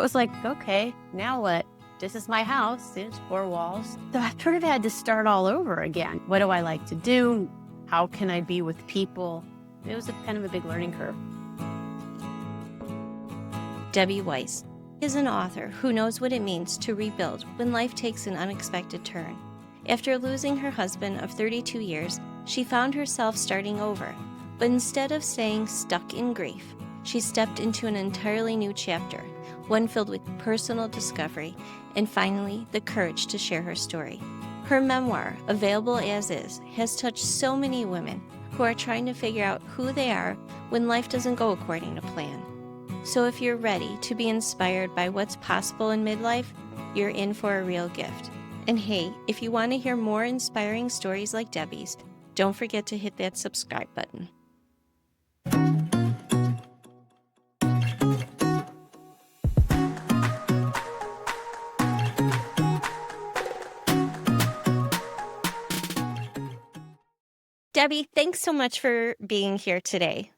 I was like, okay, now what? This is my house. There's four walls. So I sort of had to start all over again. What do I like to do? How can I be with people? It was kind of a big learning curve. Debbie Weiss is an author who knows what it means to rebuild when life takes an unexpected turn. After losing her husband of 32 years, she found herself starting over. But instead of staying stuck in grief, she stepped into an entirely new chapter, one filled with personal discovery and finally the courage to share her story. Her memoir, available as is, has touched so many women who are trying to figure out who they are when life doesn't go according to plan. So if you're ready to be inspired by what's possible in midlife, you're in for a real gift. And hey, if you want to hear more inspiring stories like Debbie's, don't forget to hit that subscribe button. Debbie, thanks so much for being here today.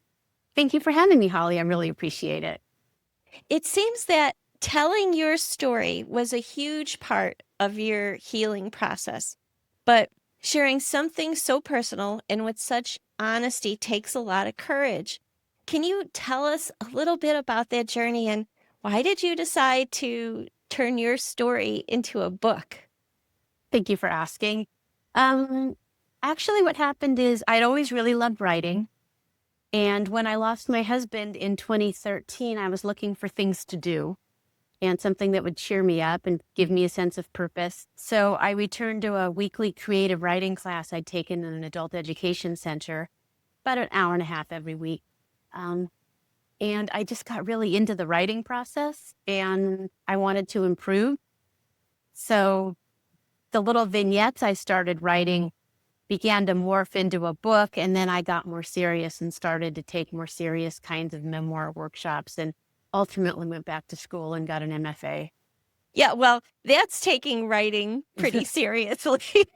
Thank you for having me, Holly. I really appreciate it. It seems that telling your story was a huge part of your healing process, but sharing something so personal and with such honesty takes a lot of courage. Can you tell us a little bit about that journey and why did you decide to turn your story into a book? Thank you for asking. Actually, what happened is I'd always really loved writing. And when I lost my husband in 2013, I was looking for things to do and something that would cheer me up and give me a sense of purpose. So I returned to a weekly creative writing class I'd taken in an adult education center, about an hour and a half every week. And I just got really into the writing process and I wanted to improve. So the little vignettes I started writing began to morph into a book. And then I got more serious and started to take more serious kinds of memoir workshops and ultimately went back to school and got an MFA. Yeah, well, that's taking writing pretty seriously.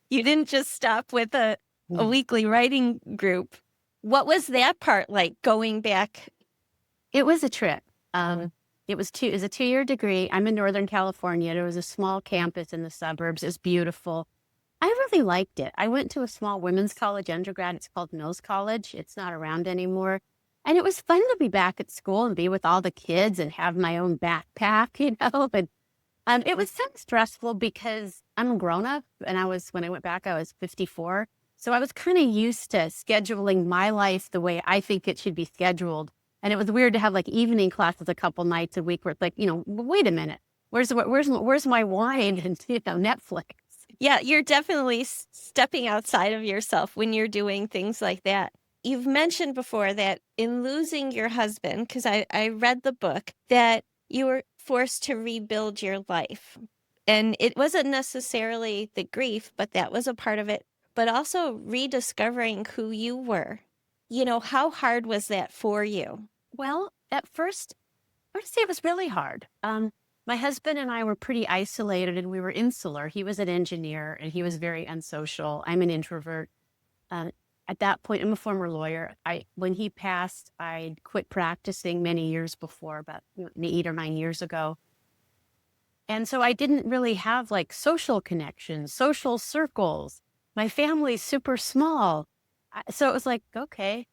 You didn't just stop with a weekly writing group. What was that part like going back? It was a trip. It was a 2-year degree. I'm in Northern California. There was a small campus in the suburbs. It was beautiful. I really liked it. I went to a small women's college undergrad. It's called Mills College. It's not around anymore. And it was fun to be back at school and be with all the kids and have my own backpack, But it was so stressful because I'm a grown-up and when I went back, I was 54. So I was kind of used to scheduling my life the way I think it should be scheduled. And it was weird to have like evening classes a couple nights a week where it's like, wait a minute, where's my wine and, Netflix? Yeah, you're definitely stepping outside of yourself when you're doing things like that. You've mentioned before that in losing your husband, because I read the book, that you were forced to rebuild your life. And it wasn't necessarily the grief, but that was a part of it, but also rediscovering who you were. How hard was that for you? Well, at first, I would say it was really hard. My husband and I were pretty isolated and we were insular. He was an engineer and he was very unsocial. I'm an introvert. At that point, I'm a former lawyer. When he passed, I quit practicing many years before, about 8 or 9 years ago. And so I didn't really have like social connections, social circles. My family's super small. So it was like, okay,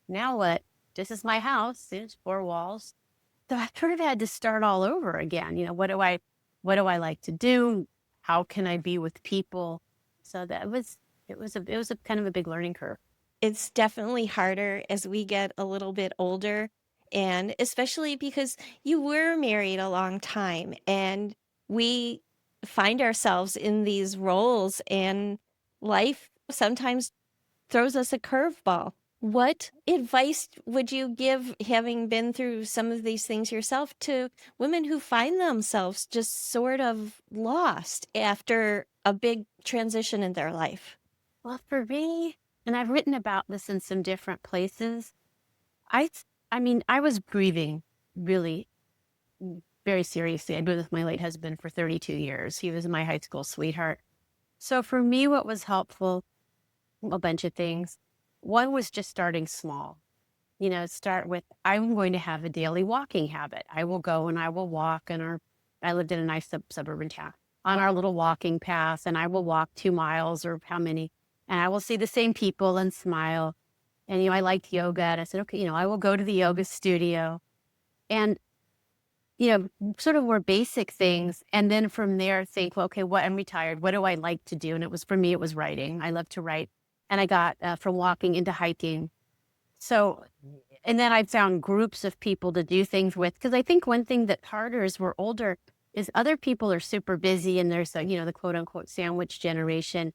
now what? This is my house. There's four walls. So I sort of had to start all over again. What do I like to do? How can I be with people? So it was a kind of a big learning curve. It's definitely harder as we get a little bit older, and especially because you were married a long time and we find ourselves in these roles and life sometimes throws us a curveball. What advice would you give, having been through some of these things yourself, to women who find themselves just sort of lost after a big transition in their life? Well, for me, and I've written about this in some different places, I was grieving really very seriously. I'd been with my late husband for 32 years. He was my high school sweetheart. So for me, what was helpful, a bunch of things. One was just starting small. start with, I'm going to have a daily walking habit. I will go and I will walk I lived in a nice suburban town, on our little walking path, and I will walk 2 miles or how many, and I will see the same people and smile. And, I liked yoga. And I said, okay, I will go to the yoga studio and, sort of more basic things. And then from there, think, well, okay, I'm retired. What do I like to do? And for me, it was writing. I love to write. And I got from walking into hiking. So, and then I found groups of people to do things with. Because I think one thing that's harder as we're older is other people are super busy and there's, the quote unquote sandwich generation.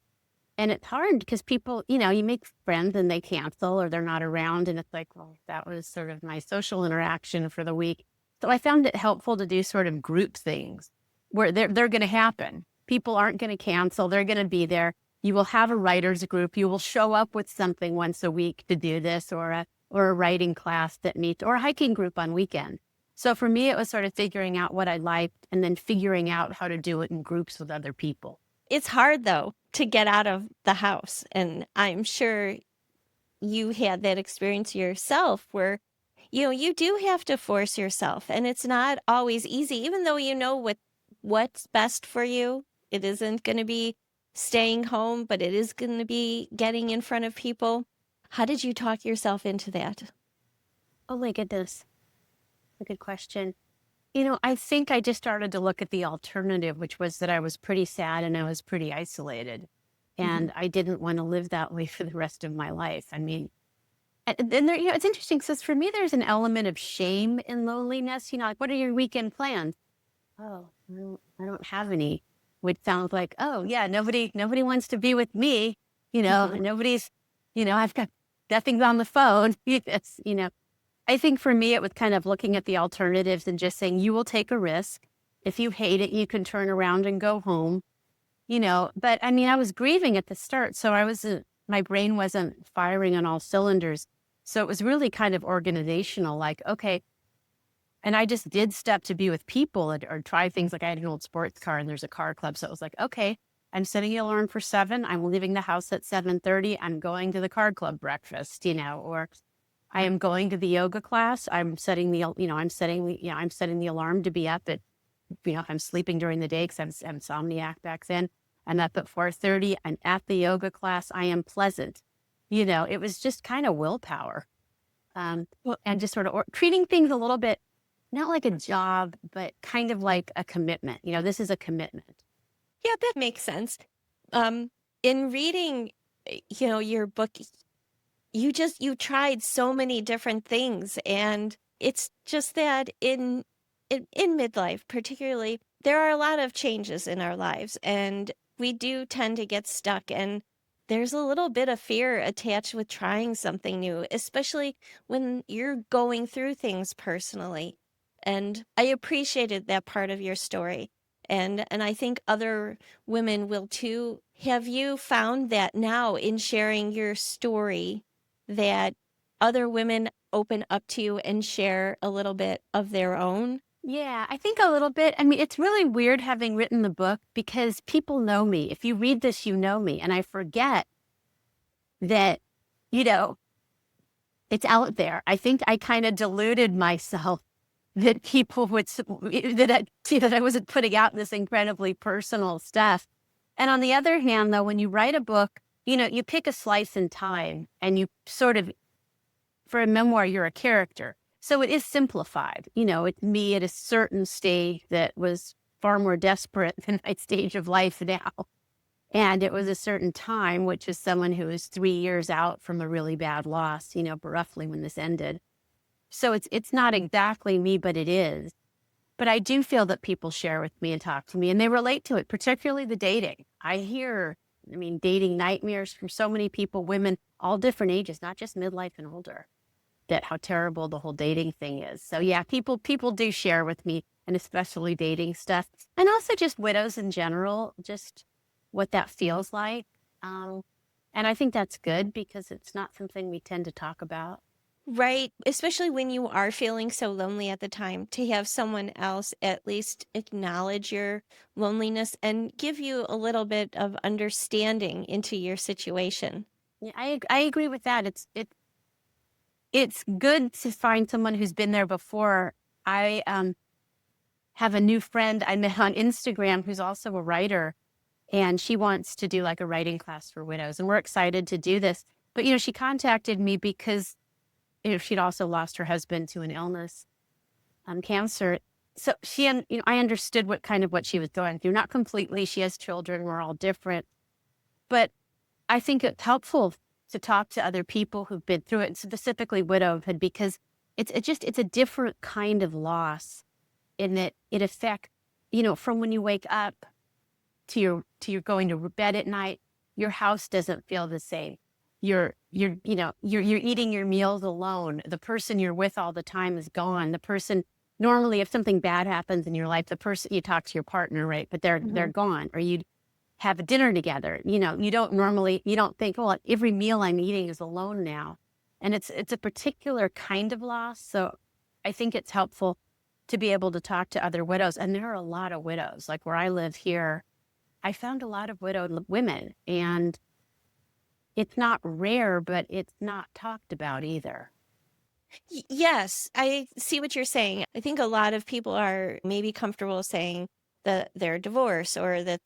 And it's hard because people, you make friends and they cancel or they're not around. And it's like, well, that was sort of my social interaction for the week. So I found it helpful to do sort of group things where they're going to happen. People aren't going to cancel. They're going to be there. You will have a writer's group. You will show up with something once a week to do this, or a writing class that meets, or a hiking group on weekends. So for me, it was sort of figuring out what I liked and then figuring out how to do it in groups with other people. It's hard, though, to get out of the house. And I'm sure you had that experience yourself where, you do have to force yourself. And it's not always easy, even though you know what's best for you. It isn't going to be staying home, but it is going to be getting in front of people. How did you talk yourself into that? Oh my goodness. A good question. I think I just started to look at the alternative, which was that I was pretty sad and I was pretty isolated. And I didn't want to live that way for the rest of my life. I mean, and then there, it's interesting because for me, there's an element of shame in loneliness. Like, what are your weekend plans? Oh, I don't have any. Which sounds like, oh yeah, nobody wants to be with me. Nobody's, I've got nothing's on the phone. I think for me, it was kind of looking at the alternatives and just saying, you will take a risk. If you hate it, you can turn around and go home, But I mean, I was grieving at the start. So my brain wasn't firing on all cylinders. So it was really kind of organizational, like, okay. And I just did step to be with people or try things. Like I had an old sports car and there's a car club. So it was like, okay, I'm setting the alarm for 7. I'm leaving the house at 7:30. I'm going to the car club breakfast, or I am going to the yoga class. I'm setting the alarm to be up at, I'm sleeping during the day because I'm insomniac back then. I'm up at 4:30. I'm at the yoga class. I am pleasant. It was just kind of willpower. And just sort of treating things a little bit, not like a job, but kind of like a commitment. This is a commitment. Yeah, that makes sense. In reading, your book, you tried so many different things, and it's just that in midlife, particularly, there are a lot of changes in our lives, and we do tend to get stuck, and there's a little bit of fear attached with trying something new, especially when you're going through things personally. And I appreciated that part of your story. And I think other women will too. Have you found that now in sharing your story that other women open up to you and share a little bit of their own? Yeah, I think a little bit. I mean, it's really weird having written the book because people know me. If you read this, you know me. And I forget that, you know, it's out there. I think I kind of deluded myself that people would, that I wasn't putting out this incredibly personal stuff. And on the other hand, though, when you write a book, you pick a slice in time and you sort of, for a memoir, you're a character. So it is simplified. It's me at a certain stage that was far more desperate than my stage of life now. And it was a certain time, which is someone who is 3 years out from a really bad loss, roughly when this ended. So it's not exactly me, but it is. But I do feel that people share with me and talk to me and they relate to it, particularly the dating. Dating nightmares from so many people, women, all different ages, not just midlife and older, that how terrible the whole dating thing is. So yeah, people do share with me, and especially dating stuff. And also just widows in general, just what that feels like. And I think that's good because it's not something we tend to talk about. Right. Especially when you are feeling so lonely at the time, to have someone else at least acknowledge your loneliness and give you a little bit of understanding into your situation. Yeah, I agree with that. it's good to find someone who's been there before. I have a new friend I met on Instagram who's also a writer, and she wants to do like a writing class for widows, and we're excited to do this. But she contacted me because she'd also lost her husband to an illness, cancer. So I understood what she was going through. Not completely. She has children. We're all different, but I think it's helpful to talk to other people who've been through it, and specifically widowhood, because it's a different kind of loss in that it affects, from when you wake up to your going to bed at night, your house doesn't feel the same. You're eating your meals alone. The person you're with all the time is gone. The person, normally, if something bad happens in your life, the person, you talk to your partner, right? But they're gone, or you have a dinner together. You don't think, well, every meal I'm eating is alone now. And it's a particular kind of loss. So I think it's helpful to be able to talk to other widows. And there are a lot of widows. Like where I live here, I found a lot of widowed women, and it's not rare, but it's not talked about either. Yes, I see what you're saying. I think a lot of people are maybe comfortable saying that they're divorced or that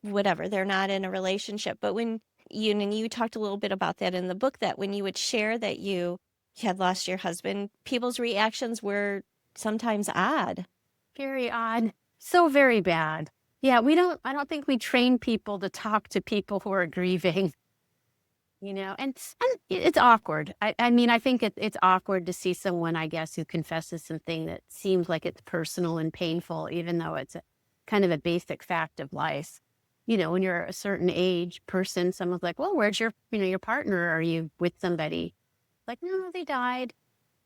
whatever, they're not in a relationship. But when you talked a little bit about that in the book, that when you would share that you had lost your husband, people's reactions were sometimes odd. Very odd. So very bad. Yeah, I don't think we train people to talk to people who are grieving, and it's awkward. I mean, I think it's awkward to see someone, I guess, who confesses something that seems like it's personal and painful, even though it's kind of a basic fact of life. When you're a certain age person, someone's like, well, where's your partner? Are you with somebody? Like, no, they died.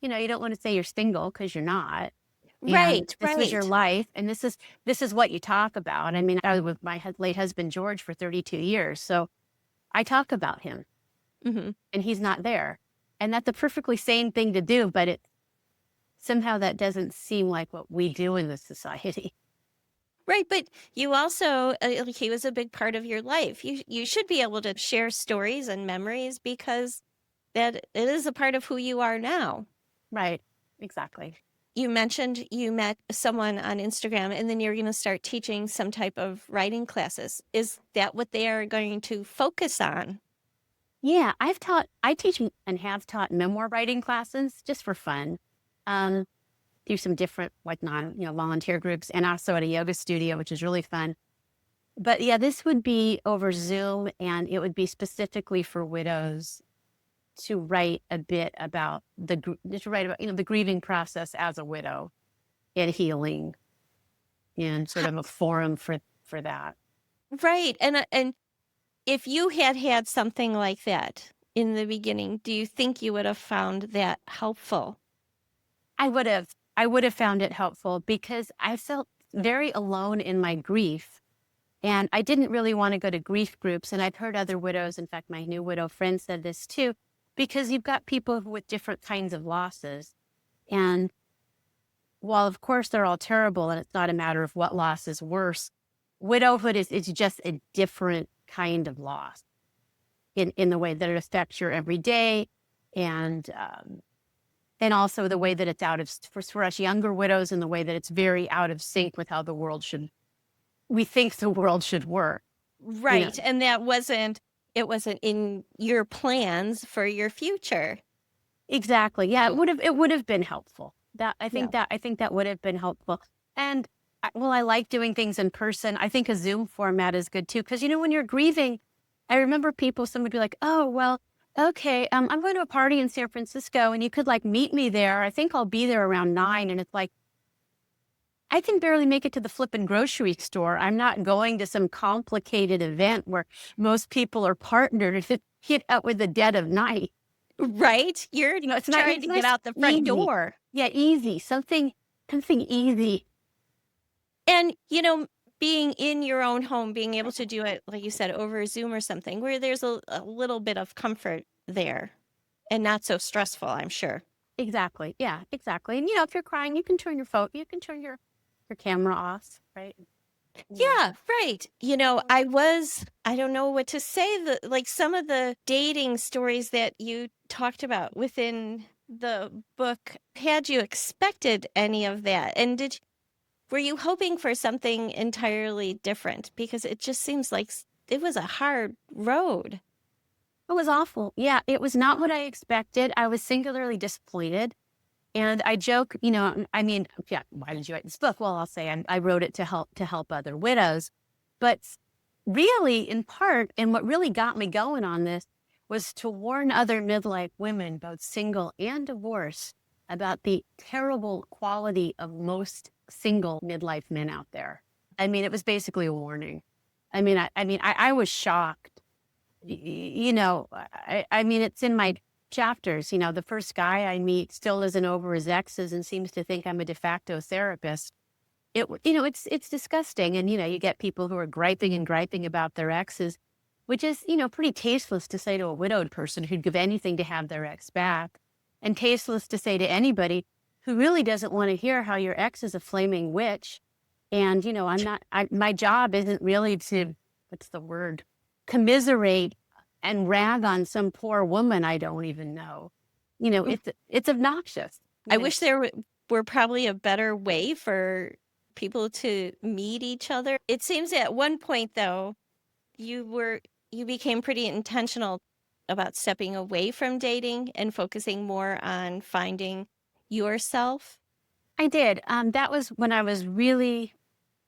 You don't want to say you're single because you're not. And Right, this was your right. life, and this is what you talk about. I mean, I was with my late husband, George, for 32 years. So I talk about him, Hmm. and he's not there. And that's a perfectly sane thing to do, but somehow that doesn't seem like what we do in this society. Right, but you also, like, he was a big part of your life. You should be able to share stories and memories because that it is a part of who you are now. Right. Exactly. You mentioned you met someone on Instagram and then you're going to start teaching some type of writing classes. Is that what they are going to focus on? Yeah, I teach and have taught memoir writing classes just for fun. Um, do some different, like, volunteer groups, and also at a yoga studio, which is really fun. But yeah, this would be over Zoom, and it would be specifically for widows to write a bit about to write about, the grieving process as a widow and healing, and sort Ho- of a forum for that. Right. And if you had had something like that in the beginning, do you think you would have found that helpful? I would have found it helpful because I felt very alone in my grief. And I didn't really want to go to grief groups. And I've heard other widows, in fact, my new widow friend said this too, because you've got people with different kinds of losses. And while, of course, they're all terrible, and it's not a matter of what loss is worse, widowhood is just a different kind of loss in the way that it affects your everyday, and also the way that it's for us younger widows, in the way that it's very out of sync with how we think the world should work. You know, Right. And it wasn't in your plans for your future. exactly. Yeah, it would have been helpful. Yeah. I think that would have been helpful. And I like doing things in person. I think a Zoom format is good too, because when you're grieving, I remember some would be like, "Oh, well, okay, I'm going to a party in San Francisco, and you could like meet me there. I think I'll be there around 9." And it's like, I can barely make it to the flippin' grocery store. I'm not going to some complicated event where most people are partnered with the dead of night. Right? You're It's not, trying it's to get nice, out the front easy. door. Yeah, easy. Something easy. And, being in your own home, being able to do it, like you said, over Zoom or something, where there's a little bit of comfort there and not so stressful, I'm sure. Exactly. Yeah, exactly. And if you're crying, you can turn your camera off, right? Yeah. Yeah, right. I don't know what to say. Like some of the dating stories that you talked about within the book, had you expected any of that? And were you hoping for something entirely different? Because it just seems like it was a hard road. It was awful. Yeah, it was not what I expected. I was singularly disappointed. And I joke, I mean, yeah, why did you write this book? Well, I'll say I wrote it to help other widows. But really, in part, and what really got me going on this was to warn other midlife women, both single and divorced, about the terrible quality of most single midlife men out there. I mean, it was basically a warning. I was shocked. I mean, it's in my chapters. The first guy I meet still isn't over his exes and seems to think I'm a de facto therapist. It's disgusting. And, you get people who are griping and griping about their exes, which is, pretty tasteless to say to a widowed person who'd give anything to have their ex back, and tasteless to say to anybody who really doesn't want to hear how your ex is a flaming witch. And, my job isn't really to, what's the word, commiserate and rag on some poor woman I don't even know. It's obnoxious. I wish there were probably a better way for people to meet each other. It seems at one point, though, you became pretty intentional about stepping away from dating and focusing more on finding yourself. I did. That was when I was really,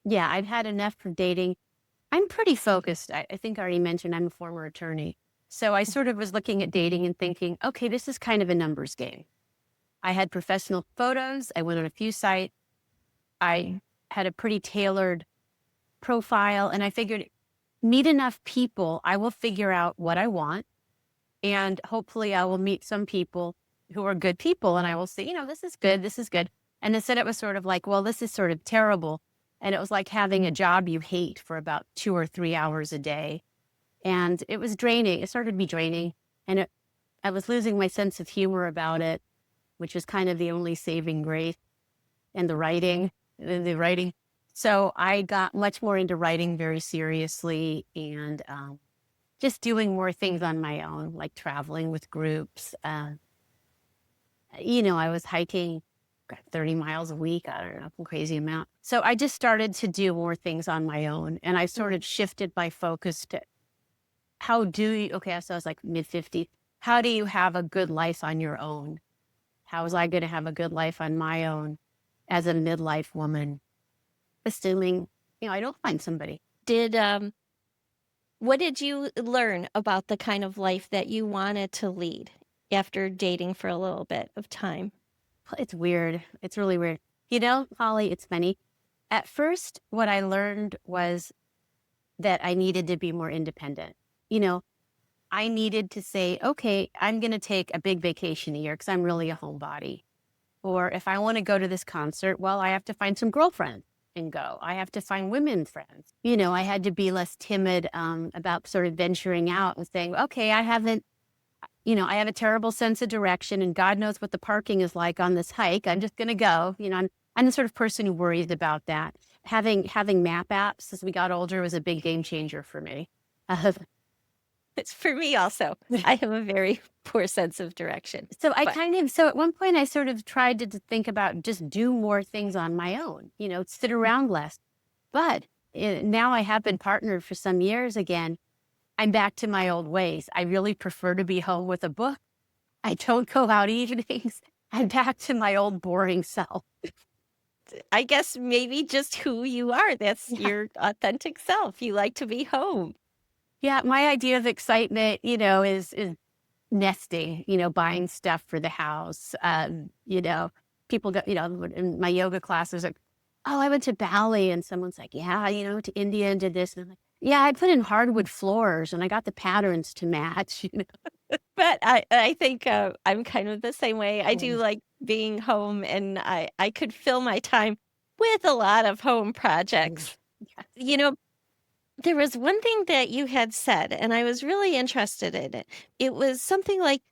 yeah, I'd had enough for dating. I'm pretty focused. I think I already mentioned I'm a former attorney. So I sort of was looking at dating and thinking, okay, this is kind of a numbers game. I had professional photos. I went on a few sites. I had a pretty tailored profile, and I figured meet enough people, I will figure out what I want. And hopefully I will meet some people who are good people, and I will say, this is good. This is good. And instead it was sort of like, well, this is sort of terrible. And it was like having a job you hate for about 2 or 3 hours a day. And it was draining. It started to be draining. And I was losing my sense of humor about it, which is kind of the only saving grace. And the writing. So I got much more into writing very seriously, and just doing more things on my own, like traveling with groups. I was hiking 30 miles a week. I don't know, some crazy amount. So I just started to do more things on my own. And I sort of shifted my focus to so I was like mid-50s. How do you have a good life on your own? How was I going to have a good life on my own as a midlife woman, assuming, I don't find somebody? What did you learn about the kind of life that you wanted to lead after dating for a little bit of time? It's weird. It's really weird. Holly, it's funny. At first, what I learned was that I needed to be more independent. I needed to say, okay, I'm going to take a big vacation a year because I'm really a homebody. Or if I want to go to this concert, well, I have to find some girlfriends and go. I have to find women friends. I had to be less timid about sort of venturing out and saying, okay, I have a terrible sense of direction, and God knows what the parking is like on this hike. I'm just going to go. I'm the sort of person who worries about that. Having map apps as we got older was a big game changer for me. It's for me also. I have a very poor sense of direction. So at one point I sort of tried to think about just do more things on my own, sit around less. But now I have been partnered for some years again. I'm back to my old ways. I really prefer to be home with a book. I don't go out evenings. I'm back to my old boring self. I guess maybe just who you are. That's your authentic self. You like to be home. Yeah, my idea of excitement, is nesting, buying stuff for the house. People go, in my yoga classes, like, oh, I went to Bali, and someone's like, yeah, to India and did this. And I'm like, yeah, I put in hardwood floors and I got the patterns to match. But I think I'm kind of the same way. I do like being home, and I could fill my time with a lot of home projects. There was one thing that you had said, and I was really interested in it. It was something like,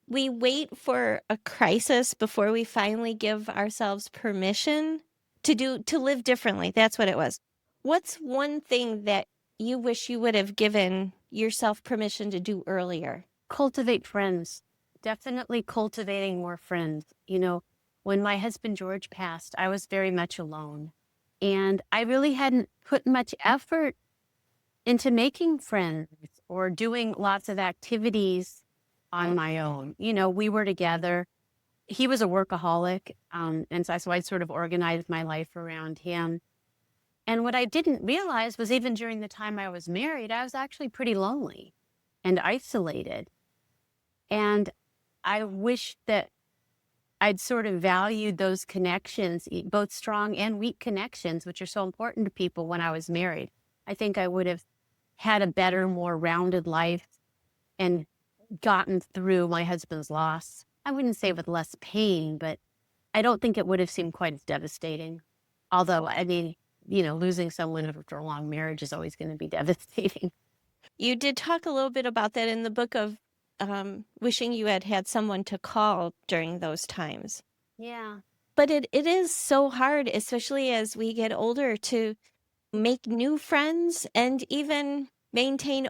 we wait for a crisis before we finally give ourselves permission to live differently. That's what it was. What's one thing that you wish you would have given yourself permission to do earlier? Cultivate friends. Definitely cultivating more friends. When my husband George passed, I was very much alone. And I really hadn't put much effort into making friends or doing lots of activities on my own. We were together. He was a workaholic. And so I sort of organized my life around him. And what I didn't realize was even during the time I was married, I was actually pretty lonely and isolated. And I wish that I'd sort of valued those connections, both strong and weak connections, which are so important to people when I was married. I think I would have had a better, more rounded life and gotten through my husband's loss. I wouldn't say with less pain, but I don't think it would have seemed quite as devastating. Although, I mean, losing someone after a long marriage is always going to be devastating. You did talk a little bit about that in the book of wishing you had had someone to call during those times. Yeah. But it is so hard, especially as we get older, to make new friends and even maintain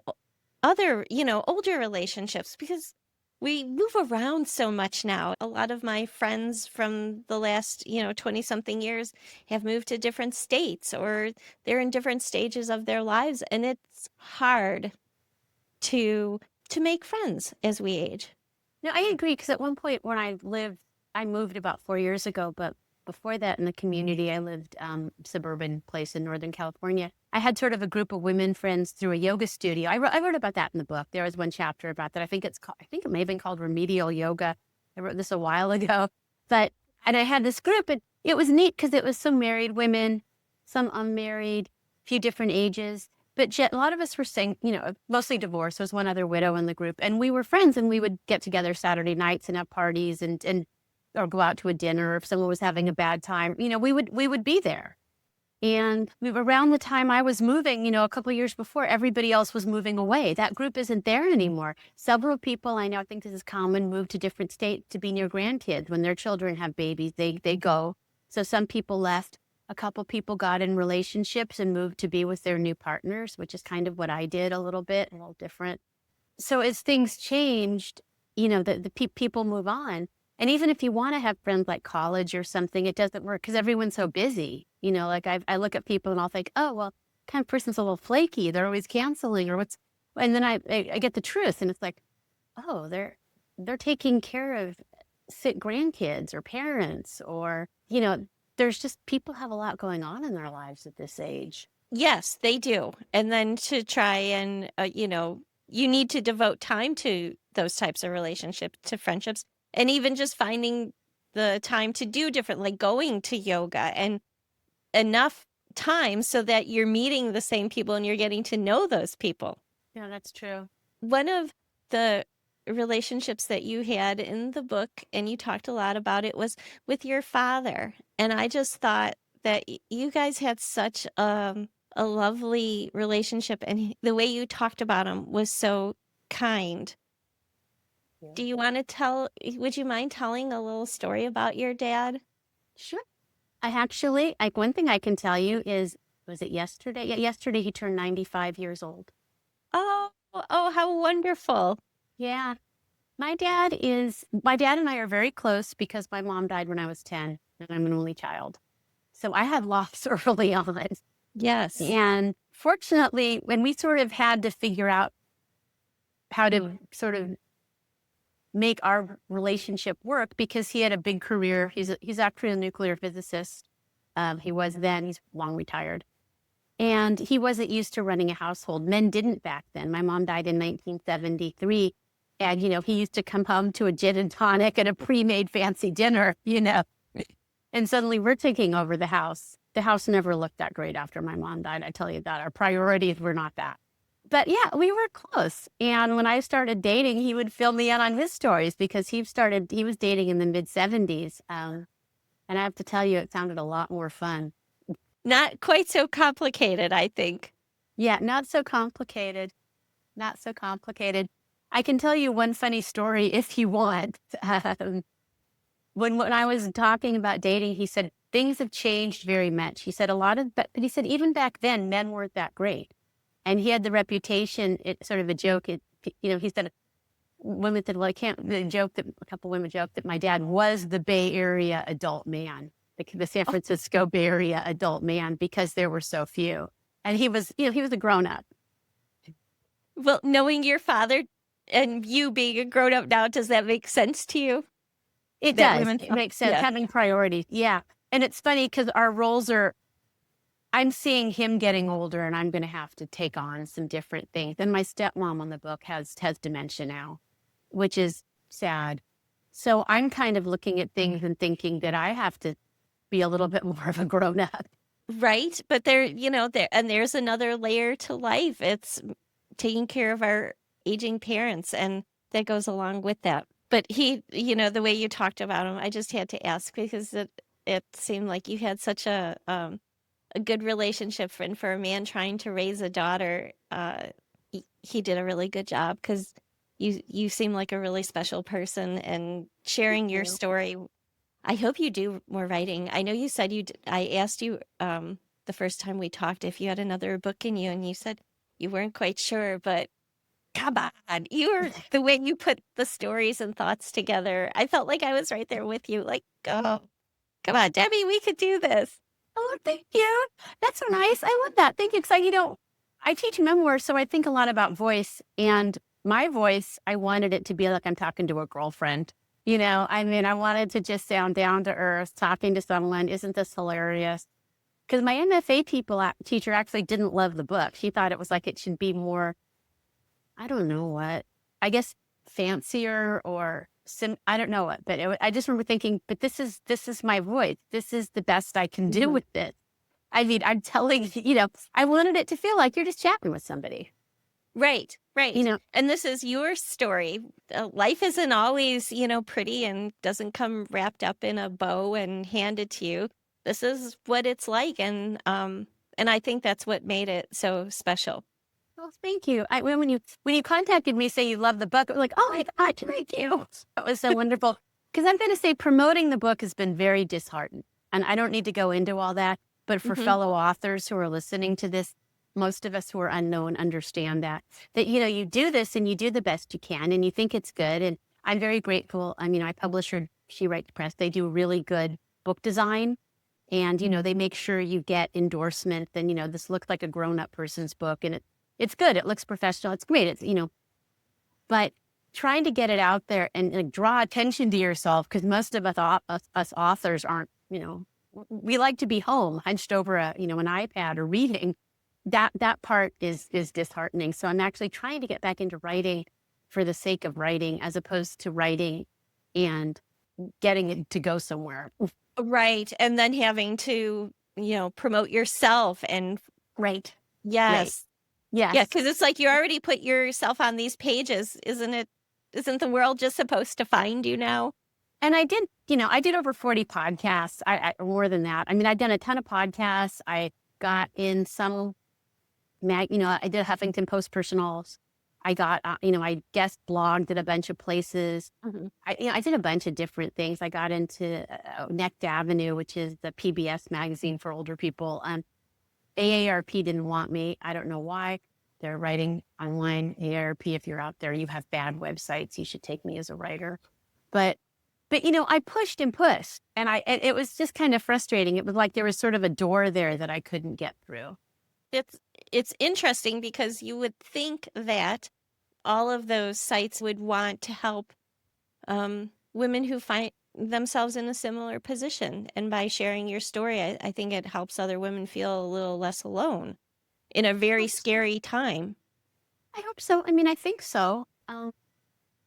other, older relationships because we move around so much now. A lot of my friends from the last, 20 something years have moved to different states or they're in different stages of their lives. And it's hard to make friends as we age. No, I agree. Because at one point when I moved about 4 years ago, but before that in the community, I lived suburban place in Northern California. I had sort of a group of women friends through a yoga studio. I wrote about that in the book. There was one chapter about that. I think it may have been called remedial yoga. I wrote this a while ago, and I had this group, and it was neat because it was some married women, some unmarried, a few different ages. But a lot of us were saying, mostly divorced. There was one other widow in the group, and we were friends, and we would get together Saturday nights and have parties and or go out to a dinner. Or if someone was having a bad time, we would be there. And around the time I was moving, a couple of years before, everybody else was moving away. That group isn't there anymore. Several people I know, I think this is common, move to different states to be near grandkids. When their children have babies, they go. So some people left. A couple people got in relationships and moved to be with their new partners, which is kind of what I did a little different. So as things changed, the people move on. And even if you want to have friends like college or something, it doesn't work because everyone's so busy. Like I look at people and I'll think, oh, well, kind of person's a little flaky. They're always canceling or what's, and then I get the truth and it's like, oh, they're taking care of sick grandkids or parents or, there's just people have a lot going on in their lives at this age. Yes, they do. And then to try and, you need to devote time to those types of relationships, to friendships, and even just finding the time to do different, like going to yoga and enough time so that you're meeting the same people and you're getting to know those people. Yeah, that's true. One of the relationships that you had in the book, and you talked a lot about it, was with your father. And I just thought that you guys had such a lovely relationship, and the way you talked about him was so kind. Yeah. Do you want to would you mind telling a little story about your dad? Sure. One thing I can tell you is, was it yesterday? Yeah, yesterday he turned 95 years old. Oh, how wonderful. Yeah. My dad and I are very close because my mom died when I was 10 and I'm an only child. So I had loss early on. Yes. And fortunately, when we sort of had to figure out how to sort of make our relationship work, because he had a big career. He's actually a nuclear physicist. He was then, he's long retired. And he wasn't used to running a household. Men didn't back then. My mom died in 1973. And, he used to come home to a gin and tonic and a pre-made fancy dinner, And suddenly we're taking over the house. The house never looked that great after my mom died. I tell you that. Our priorities were not that. But yeah, we were close. And when I started dating, he would fill me in on his stories because he was dating in the mid-70s. And I have to tell you, it sounded a lot more fun. Not quite so complicated, I think. Yeah, not so complicated. Not so complicated. I can tell you one funny story if you want. When I was talking about dating, he said, things have changed very much. He said but he said, even back then, men weren't that great. And he had the reputation, it's sort of a joke, he said, women that like can't the joke that a couple women joke that my dad was the Bay Area adult man, the San Francisco Bay Area adult man, because there were so few. And he was, he was a grown up. Well, knowing your father and you being a grown up now, does that make sense to you? It That does. women It thought, makes sense. yeah. Having priorities. Yeah. And it's funny because our roles are, I'm seeing him getting older and I'm going to have to take on some different things. And my stepmom on the book has dementia now, which is sad. So I'm kind of looking at things and thinking that I have to be a little bit more of a grown up. Right. But there, and there's another layer to life. It's taking care of our aging parents, and that goes along with that. But he, the way you talked about him, I just had to ask because it seemed like you had such a good relationship, and for a man trying to raise a daughter, he did a really good job because you seem like a really special person, and sharing your story. I hope you do more writing. I know you said I asked you the first time we talked if you had another book in you, and you said you weren't quite sure, but come on, the way you put the stories and thoughts together. I felt like I was right there with you. Like, oh, come on, Debbie, we could do this. Oh, thank you. That's so nice. I love that. Thank you. Because I teach memoirs, so I think a lot about voice. And my voice, I wanted it to be like I'm talking to a girlfriend. I wanted to just sound down to earth, talking to someone. Isn't this hilarious? Because my MFA teacher actually didn't love the book. She thought it was like it should be more, I don't know what, I guess fancier or I don't know what, but I just remember thinking, but this is my voice. This is the best I can do with this. I mean, I'm telling I wanted it to feel like you're just chatting with somebody. Right, right. And this is your story. Life isn't always, pretty and doesn't come wrapped up in a bow and handed to you. This is what it's like, and I think that's what made it so special. Well, thank you. When you contacted me, say you love the book, I was like, oh my God, thank you. That was so wonderful. Because I'm going to say promoting the book has been very disheartening. And I don't need to go into all that. But for fellow authors who are listening to this, most of us who are unknown understand that you do this and you do the best you can and you think it's good. And I'm very grateful. I mean, my publisher, She Writes Press, they do really good book design. And, they make sure you get endorsement. And, this looks like a grown-up person's book. And it's good. It looks professional. It's great. But trying to get it out there and like, draw attention to yourself, because most of us authors aren't, we like to be home hunched over an iPad or reading. That part is disheartening. So I'm actually trying to get back into writing for the sake of writing, as opposed to writing and getting it to go somewhere. Right. And then having to, promote yourself and Right. yes. Right. Yes. Yeah, because it's like you already put yourself on these pages, isn't it? Isn't the world just supposed to find you now? And I did over 40 podcasts. I more than that. I mean, I've done a ton of podcasts. I got in some I did Huffington Post personals. I got, I guest blogged at a bunch of places. I did a bunch of different things. I got into Next Avenue, which is the PBS magazine for older people. AARP didn't want me. I don't know why. They're writing online. AARP, if you're out there, you have bad websites. You should take me as a writer. But I pushed and pushed, and it was just kind of frustrating. It was like there was sort of a door there that I couldn't get through. It's interesting because you would think that all of those sites would want to help women who find themselves in a similar position. And by sharing your story, I think it helps other women feel a little less alone in a very scary time. I hope so. I mean, I think so.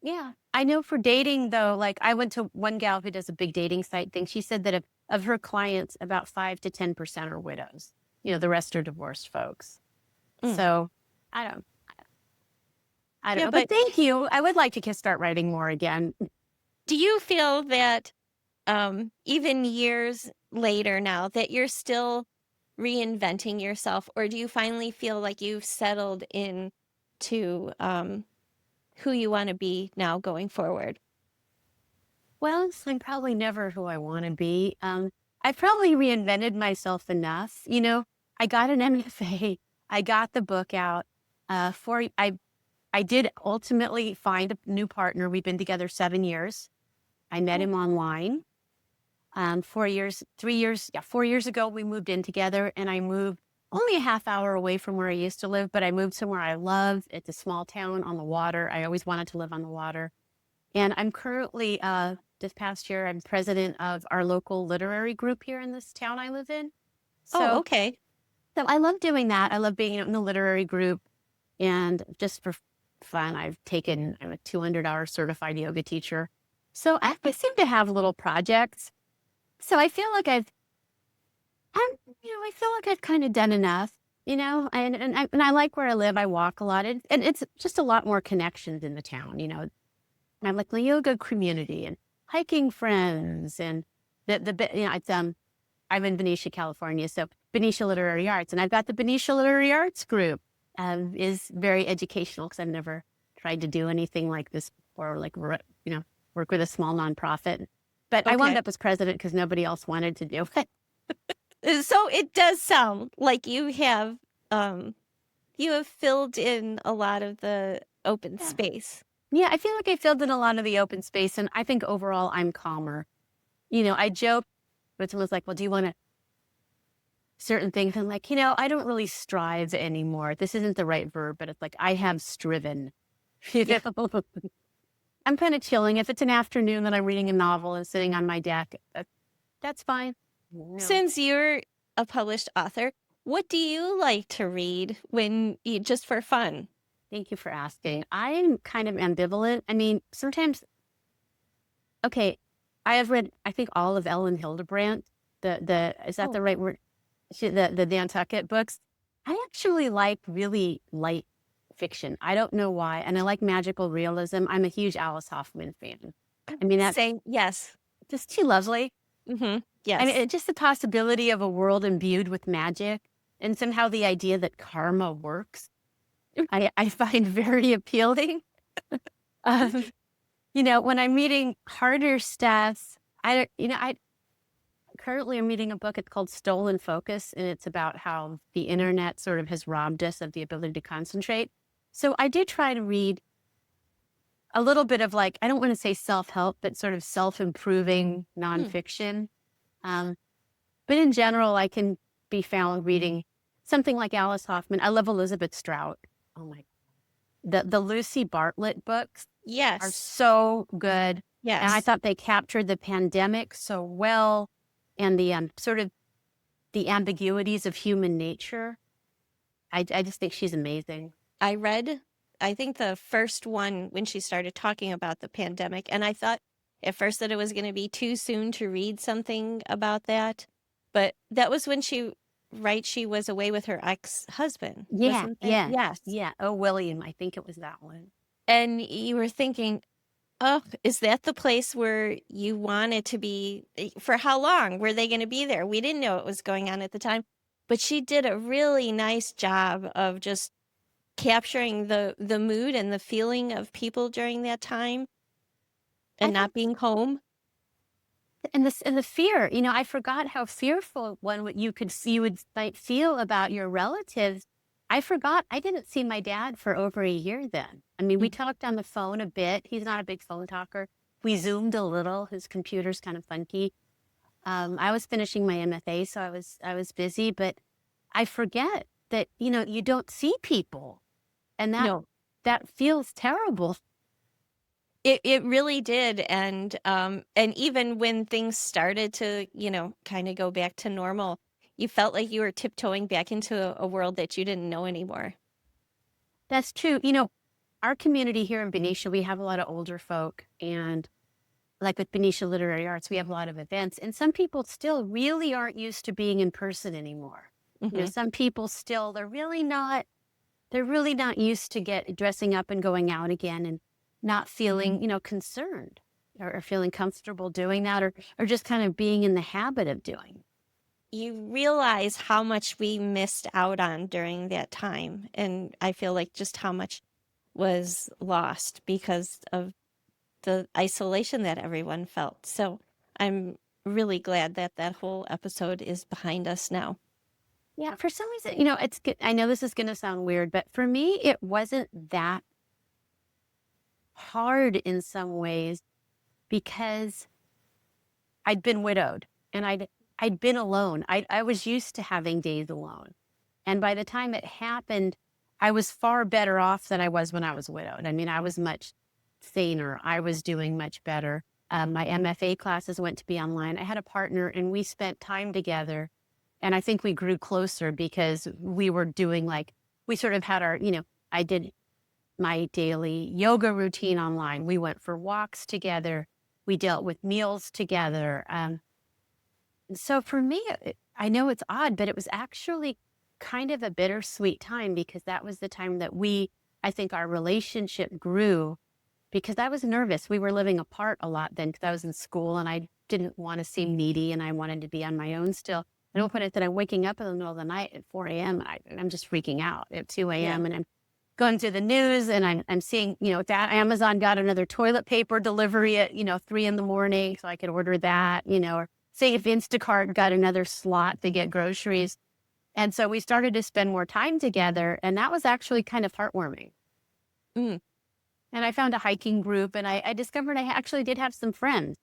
Yeah. I know for dating, though, like I went to one gal who does a big dating site thing. She said that of her clients, about 5 to 10% are widows. The rest are divorced folks. So I don't know. But thank you. I would like to start writing more again. Do you feel that even years later now that you're still reinventing yourself, or do you finally feel like you've settled in to who you want to be now going forward? Well, I'm probably never who I want to be. I probably reinvented myself enough. I got an MFA. I got the book out. I I did ultimately find a new partner. We've been together 7 years. I met Oh, him online. 4 years, 3 years, yeah, 4 years ago, we moved in together, and I moved only a half hour away from where I used to live, but I moved somewhere I love. It's a small town on the water. I always wanted to live on the water. And I'm currently, this past year, I'm president of our local literary group here in this town I live in. oh, So, okay. so I love doing that. I love being in the literary group. And just for fun, I'm a 200-hour certified yoga teacher. So I seem to have little projects. So I feel like I've kind of done enough, and I like where I live. I walk a lot, and it's just a lot more connections in the town, And I like the yoga community and hiking friends, and I'm in Benicia, California, so Benicia Literary Arts, and I've got the Benicia Literary Arts group. Is very educational because I've never tried to do anything like this before, like work with a small nonprofit. But I wound Okay. up as president because nobody else wanted to do it. So it does sound like you have filled in a lot of the open Yeah. space. Yeah, I feel like I filled in a lot of the open space, and I think overall I'm calmer. I joke, but someone's like, "Well, do you want to certain things?" I'm like, I don't really strive anymore. This isn't the right verb, but it's like I have striven. You Yeah. know, I'm kind of chilling. If it's an afternoon that I'm reading a novel and sitting on my deck, that's fine. No, Since you're a published author, what do you like to read when you just for fun? thank you for asking. I'm kind of ambivalent. I mean, sometimes, okay, I have read, I think, all of Ellen Hildebrandt. Is that Oh, the right word? The Nantucket books. I actually like really light fiction. I don't know why. And I like magical realism. I'm a huge Alice Hoffman fan. I mean, that's same. Yes. just too lovely. I mean, Yes. just the possibility of a world imbued with magic and somehow the idea that karma works, I find very appealing. Um, when I'm reading harder stuff, I currently am reading a book. It's called Stolen Focus, and it's about how the internet sort of has robbed us of the ability to concentrate. So I do try to read a little bit of, like, I don't want to say self-help, but sort of self-improving Hmm. nonfiction. Um, but in general, I can be found reading something like Alice Hoffman. I love Elizabeth Strout. Oh my, the Lucy Bartlett books are Yes. so good. And I Yes. thought they captured the pandemic so well, and the sort of the ambiguities of human nature. I just think she's amazing. I read, I think the first one when she started talking about the pandemic, and I thought at first that it was going to be too soon to read something about that. But that was when she was away with her ex-husband, Yeah, wasn't it? yeah, Yes. yeah. Oh, William, I think it was that one. And you were thinking, oh, is that the place where you wanted to be? For how long were they going to be there? We didn't know what was going on at the time. But she did a really nice job of just capturing the mood and the feeling of people during that time I and thought, not being home. and the fear. I forgot how fearful you might feel about your relatives. I forgot. I didn't see my dad for over a year then. I mean, we Mm. talked on the phone a bit. He's not a big phone talker. We zoomed a little. His computer's kind of funky. I was finishing my MFA, so I was busy, but I forget that you don't see people, and that No, that feels terrible. it really did. And even when things started to, kind of go back to normal, you felt like you were tiptoeing back into a world that you didn't know anymore. That's true. Our community here in Benicia, we have a lot of older folk, and like with Benicia Literary Arts, we have a lot of events, and some people still really aren't used to being in person anymore. Hmm. Some people still they're really not used to get dressing up and going out again and not feeling, concerned or feeling comfortable doing that, or just kind of being in the habit of doing. You realize how much we missed out on during that time. And I feel like just how much was lost because of the isolation that everyone felt. So I'm really glad that that whole episode is behind us now. Yeah, for some reason, I know this is going to sound weird, but for me, it wasn't that. hard in some ways because I'd been widowed and I'd been alone. I was used to having days alone. And by the time it happened, I was far better off than I was when I was widowed. I mean, I was much saner. I was doing much better. My MFA classes went to be online. I had a partner and we spent time together. And I think we grew closer because we were doing we sort of had our, I did my daily yoga routine online. We went for walks together. We dealt with meals together. So for me, I know it's odd, but it was actually kind of a bittersweet time because that was the time that I think our relationship grew because I was nervous. We were living apart a lot then because I was in school and I didn't want to seem needy and I wanted to be on my own still. I don't put it that I'm waking up in the middle of the night at 4 a.m. And I'm just freaking out at 2 Yeah. a.m. and I'm going through the news and I'm seeing, that Amazon got another toilet paper delivery at, 3 in the morning. So I could order that, or say if Instacart got another slot to get groceries. And so we started to spend more time together. And that was actually kind of heartwarming. Mm. And I found a hiking group and I discovered I actually did have some friends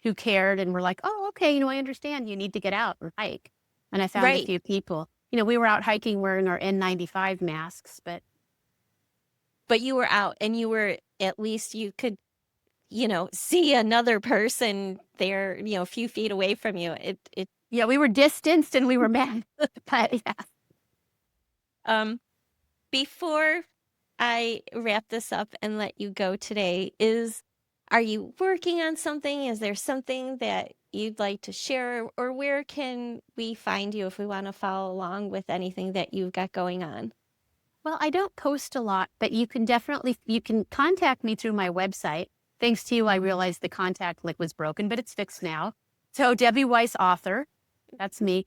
who cared and were like, oh, okay, I understand you need to get out and hike. And I found a Right. few people, we were out hiking wearing our N95 masks, but You were out and at least you could, see another person there, a few feet away from you. yeah, we were distanced and we were mad. But yeah. Um, Before I wrap this up and let you go today, are you working on something? Is there something that you'd like to share, or where can we find you if we want to follow along with anything that you've got going on? Well, I don't post a lot, but you can contact me through my website. Thanks to you, I realized the contact link was broken, but it's fixed now. So Debbie Weiss, author, that's me.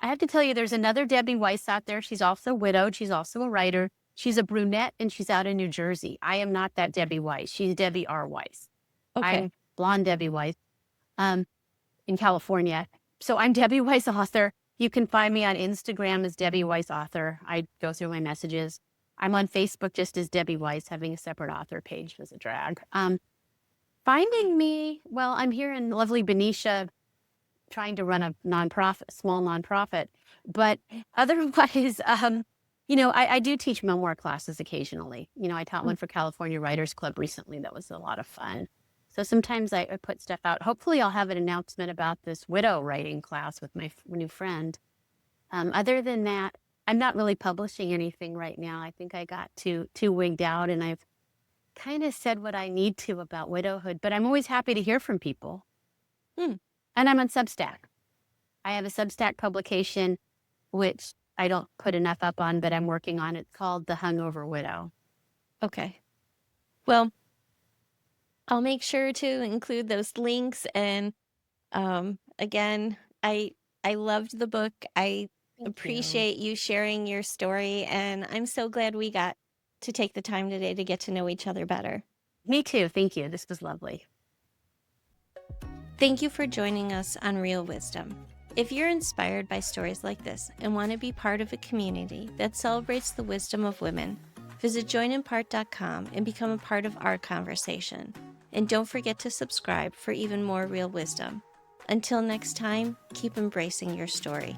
I have to tell you, there's another Debbie Weiss out there. She's also widowed. She's also a writer. She's a brunette and she's out in New Jersey. I am not that Debbie Weiss. She's Debbie R. Weiss. Okay. I'm blonde Debbie Weiss in California. So I'm Debbie Weiss, author. You can find me on Instagram as Debbie Weiss, author. I go through my messages. I'm on Facebook just as Debbie Weiss, having a separate author page as a drag. Finding me, well, I'm here in lovely Benicia trying to run a small nonprofit. But otherwise, I do teach memoir classes occasionally. I taught one for California Writers Club recently. That was a lot of fun. So sometimes I put stuff out. Hopefully I'll have an announcement about this widow writing class with my new friend. Other than that, I'm not really publishing anything right now. I think I got too wigged out and I've kind of said what I need to about widowhood, but I'm always happy to hear from people. And I'm on Substack. I have a Substack publication, which I don't put enough up on, but I'm working on. It's called The Hungover Widow. Okay. Well, I'll make sure to include those links. And again, I loved the book. I appreciate you sharing your story, and I'm so glad we got to take the time today to get to know each other better. Me too. Thank you. This was lovely. Thank you for joining us on Real Wisdom. If you're inspired by stories like this and want to be part of a community that celebrates the wisdom of women, visit joinempart.com and become a part of our conversation. And don't forget to subscribe for even more real wisdom. Until next time, keep embracing your story.